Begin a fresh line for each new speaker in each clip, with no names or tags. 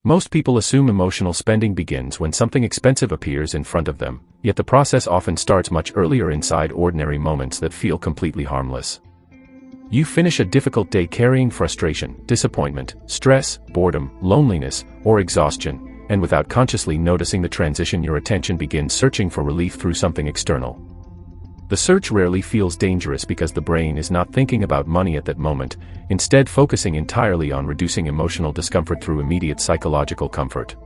Most people assume emotional spending begins when something expensive appears in front of them, yet the process often starts much earlier inside ordinary moments that feel completely harmless. You finish a difficult day carrying frustration, disappointment, stress, boredom, loneliness, or exhaustion, and without consciously noticing the transition, your attention begins searching for relief through something external. The search rarely feels dangerous because the brain is not thinking about money at that moment, instead focusing entirely on reducing emotional discomfort through immediate psychological comfort.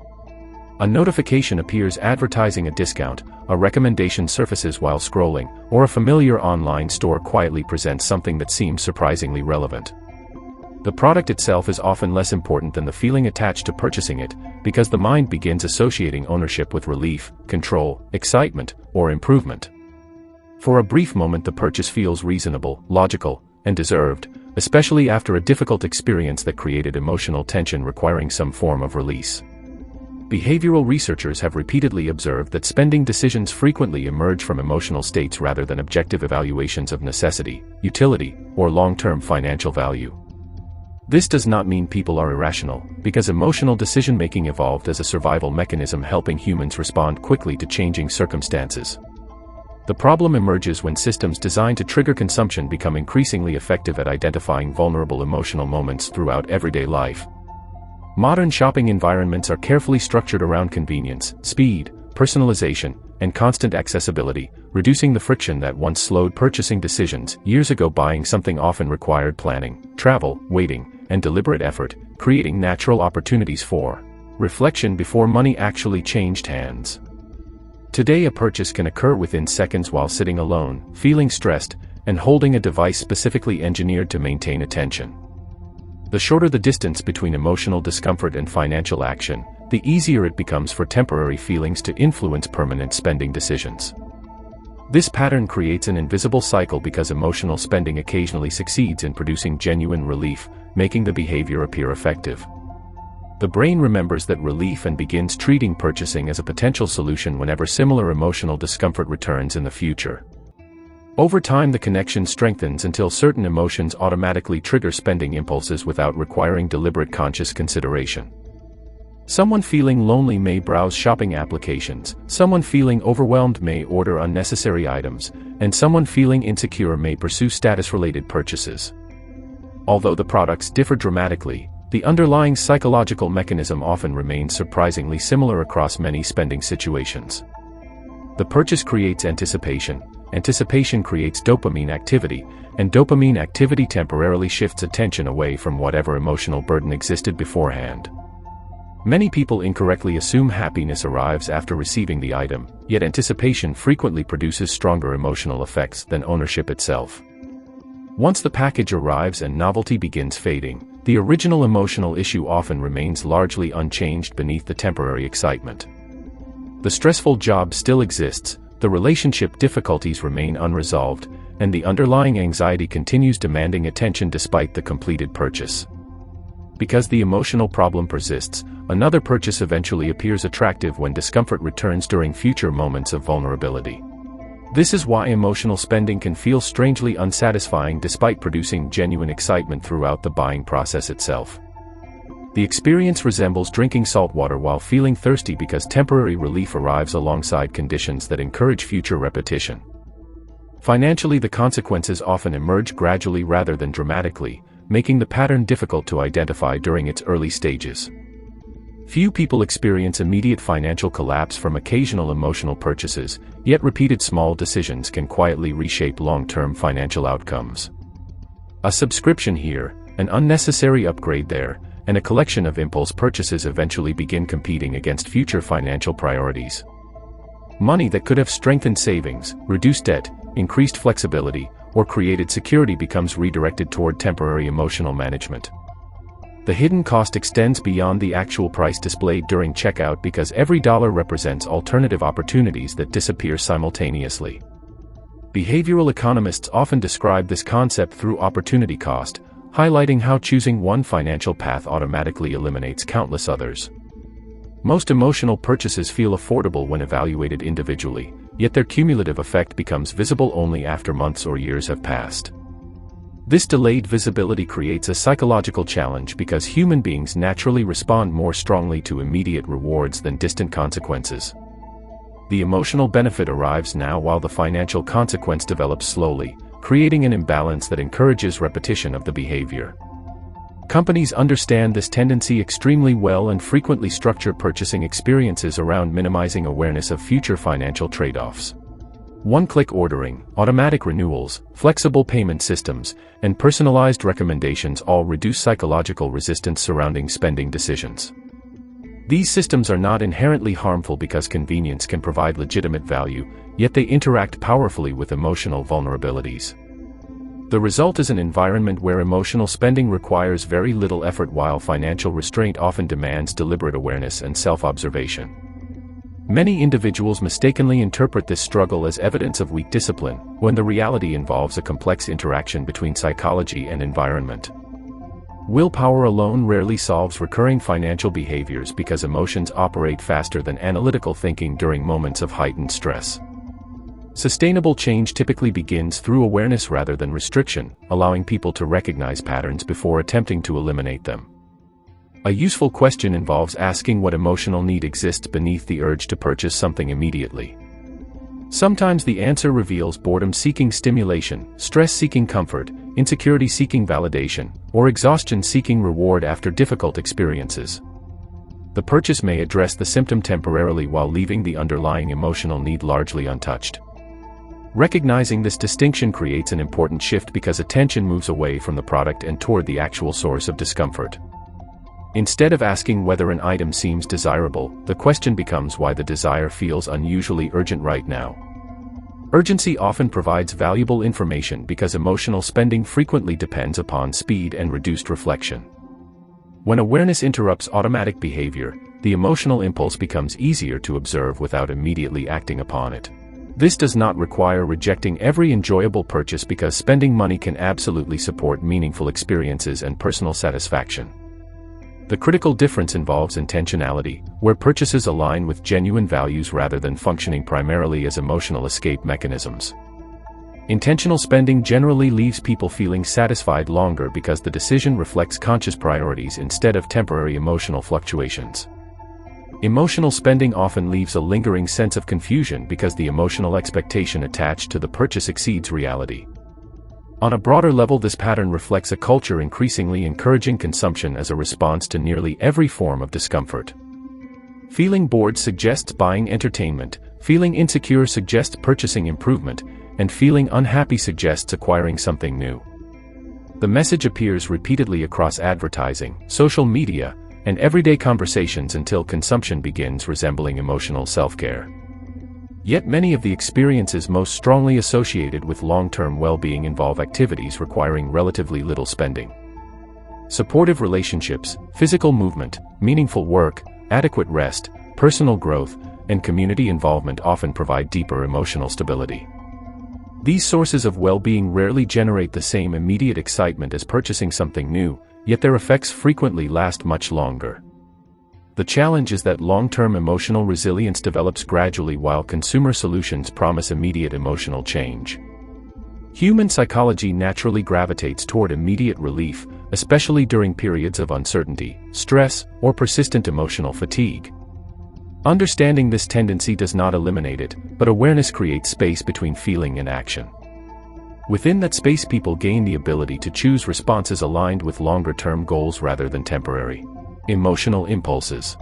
A notification appears advertising a discount, a recommendation surfaces while scrolling, or a familiar online store quietly presents something that seems surprisingly relevant. The product itself is often less important than the feeling attached to purchasing it, because the mind begins associating ownership with relief, control, excitement, or improvement. For a brief moment, the purchase feels reasonable, logical, and deserved, especially after a difficult experience that created emotional tension requiring some form of release. Behavioral researchers have repeatedly observed that spending decisions frequently emerge from emotional states rather than objective evaluations of necessity, utility, or long-term financial value. This does not mean people are irrational, because emotional decision-making evolved as a survival mechanism helping humans respond quickly to changing circumstances. The problem emerges when systems designed to trigger consumption become increasingly effective at identifying vulnerable emotional moments throughout everyday life. Modern shopping environments are carefully structured around convenience, speed, personalization, and constant accessibility, reducing the friction that once slowed purchasing decisions. Years ago, buying something often required planning, travel, waiting, and deliberate effort, creating natural opportunities for reflection before money actually changed hands. Today, a purchase can occur within seconds while sitting alone, feeling stressed, and holding a device specifically engineered to maintain attention. The shorter the distance between emotional discomfort and financial action, the easier it becomes for temporary feelings to influence permanent spending decisions. This pattern creates an invisible cycle because emotional spending occasionally succeeds in producing genuine relief, making the behavior appear effective. The brain remembers that relief and begins treating purchasing as a potential solution whenever similar emotional discomfort returns in the future. Over time, the connection strengthens until certain emotions automatically trigger spending impulses without requiring deliberate conscious consideration. Someone feeling lonely may browse shopping applications, someone feeling overwhelmed may order unnecessary items, and someone feeling insecure may pursue status-related purchases. Although the products differ dramatically, the underlying psychological mechanism often remains surprisingly similar across many spending situations. The purchase creates anticipation, anticipation creates dopamine activity, and dopamine activity temporarily shifts attention away from whatever emotional burden existed beforehand. Many people incorrectly assume happiness arrives after receiving the item, yet anticipation frequently produces stronger emotional effects than ownership itself. Once the package arrives and novelty begins fading, the original emotional issue often remains largely unchanged beneath the temporary excitement. The stressful job still exists, the relationship difficulties remain unresolved, and the underlying anxiety continues demanding attention despite the completed purchase. Because the emotional problem persists, another purchase eventually appears attractive when discomfort returns during future moments of vulnerability. This is why emotional spending can feel strangely unsatisfying despite producing genuine excitement throughout the buying process itself. The experience resembles drinking salt water while feeling thirsty because temporary relief arrives alongside conditions that encourage future repetition. Financially, the consequences often emerge gradually rather than dramatically, making the pattern difficult to identify during its early stages. Few people experience immediate financial collapse from occasional emotional purchases, yet repeated small decisions can quietly reshape long-term financial outcomes. A subscription here, an unnecessary upgrade there, and a collection of impulse purchases eventually begin competing against future financial priorities. Money that could have strengthened savings, reduced debt, increased flexibility, or created security becomes redirected toward temporary emotional management. The hidden cost extends beyond the actual price displayed during checkout because every dollar represents alternative opportunities that disappear simultaneously. Behavioral economists often describe this concept through opportunity cost, highlighting how choosing one financial path automatically eliminates countless others. Most emotional purchases feel affordable when evaluated individually, yet their cumulative effect becomes visible only after months or years have passed. This delayed visibility creates a psychological challenge because human beings naturally respond more strongly to immediate rewards than distant consequences. The emotional benefit arrives now while the financial consequence develops slowly, creating an imbalance that encourages repetition of the behavior. Companies understand this tendency extremely well and frequently structure purchasing experiences around minimizing awareness of future financial trade-offs. One-click ordering, automatic renewals, flexible payment systems, and personalized recommendations all reduce psychological resistance surrounding spending decisions. These systems are not inherently harmful because convenience can provide legitimate value, yet they interact powerfully with emotional vulnerabilities. The result is an environment where emotional spending requires very little effort while financial restraint often demands deliberate awareness and self-observation. Many individuals mistakenly interpret this struggle as evidence of weak discipline, when the reality involves a complex interaction between psychology and environment. Willpower alone rarely solves recurring financial behaviors because emotions operate faster than analytical thinking during moments of heightened stress. Sustainable change typically begins through awareness rather than restriction, allowing people to recognize patterns before attempting to eliminate them. A useful question involves asking what emotional need exists beneath the urge to purchase something immediately. Sometimes the answer reveals boredom-seeking stimulation, stress-seeking comfort, insecurity-seeking validation, or exhaustion-seeking reward after difficult experiences. The purchase may address the symptom temporarily while leaving the underlying emotional need largely untouched. Recognizing this distinction creates an important shift because attention moves away from the product and toward the actual source of discomfort. Instead of asking whether an item seems desirable, the question becomes why the desire feels unusually urgent right now. Urgency often provides valuable information because emotional spending frequently depends upon speed and reduced reflection. When awareness interrupts automatic behavior, the emotional impulse becomes easier to observe without immediately acting upon it. This does not require rejecting every enjoyable purchase because spending money can absolutely support meaningful experiences and personal satisfaction. The critical difference involves intentionality, where purchases align with genuine values rather than functioning primarily as emotional escape mechanisms. Intentional spending generally leaves people feeling satisfied longer because the decision reflects conscious priorities instead of temporary emotional fluctuations. Emotional spending often leaves a lingering sense of confusion because the emotional expectation attached to the purchase exceeds reality. On a broader level, this pattern reflects a culture increasingly encouraging consumption as a response to nearly every form of discomfort. Feeling bored suggests buying entertainment, feeling insecure suggests purchasing improvement, and feeling unhappy suggests acquiring something new. The message appears repeatedly across advertising, social media, and everyday conversations until consumption begins resembling emotional self-care. Yet many of the experiences most strongly associated with long-term well-being involve activities requiring relatively little spending. Supportive relationships, physical movement, meaningful work, adequate rest, personal growth, and community involvement often provide deeper emotional stability. These sources of well-being rarely generate the same immediate excitement as purchasing something new, yet their effects frequently last much longer. The challenge is that long-term emotional resilience develops gradually while consumer solutions promise immediate emotional change. Human psychology naturally gravitates toward immediate relief, especially during periods of uncertainty, stress, or persistent emotional fatigue. Understanding this tendency does not eliminate it, but awareness creates space between feeling and action. Within that space, people gain the ability to choose responses aligned with longer-term goals rather than temporary emotional impulses.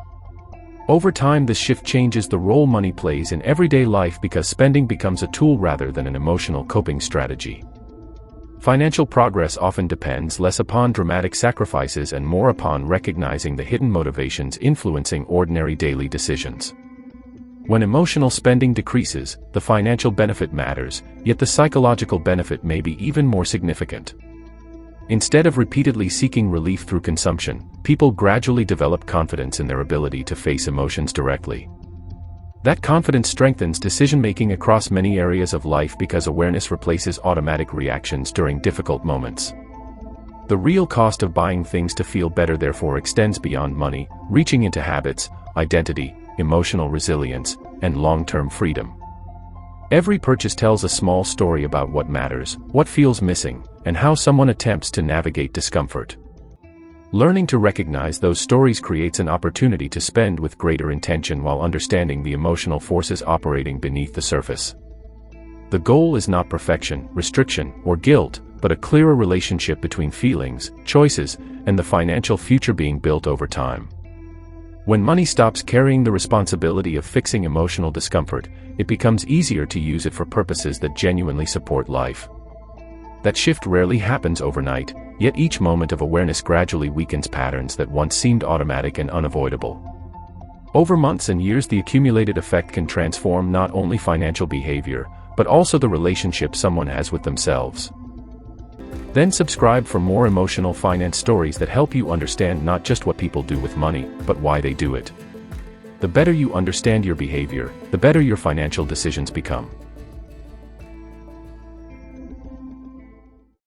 Over time, this shift changes the role money plays in everyday life because spending becomes a tool rather than an emotional coping strategy. Financial progress often depends less upon dramatic sacrifices and more upon recognizing the hidden motivations influencing ordinary daily decisions. When emotional spending decreases, the financial benefit matters, yet the psychological benefit may be even more significant. Instead of repeatedly seeking relief through consumption, people gradually develop confidence in their ability to face emotions directly. That confidence strengthens decision-making across many areas of life because awareness replaces automatic reactions during difficult moments. The real cost of buying things to feel better therefore extends beyond money, reaching into habits, identity, emotional resilience, and long-term freedom. Every purchase tells a small story about what matters, what feels missing, and how someone attempts to navigate discomfort. Learning to recognize those stories creates an opportunity to spend with greater intention while understanding the emotional forces operating beneath the surface. The goal is not perfection, restriction, or guilt, but a clearer relationship between feelings, choices, and the financial future being built over time. When money stops carrying the responsibility of fixing emotional discomfort, it becomes easier to use it for purposes that genuinely support life. That shift rarely happens overnight, yet each moment of awareness gradually weakens patterns that once seemed automatic and unavoidable. Over months and years, the accumulated effect can transform not only financial behavior, but also the relationship someone has with themselves. Then subscribe for more emotional finance stories that help you understand not just what people do with money, but why they do it. The better you understand your behavior, the better your financial decisions become.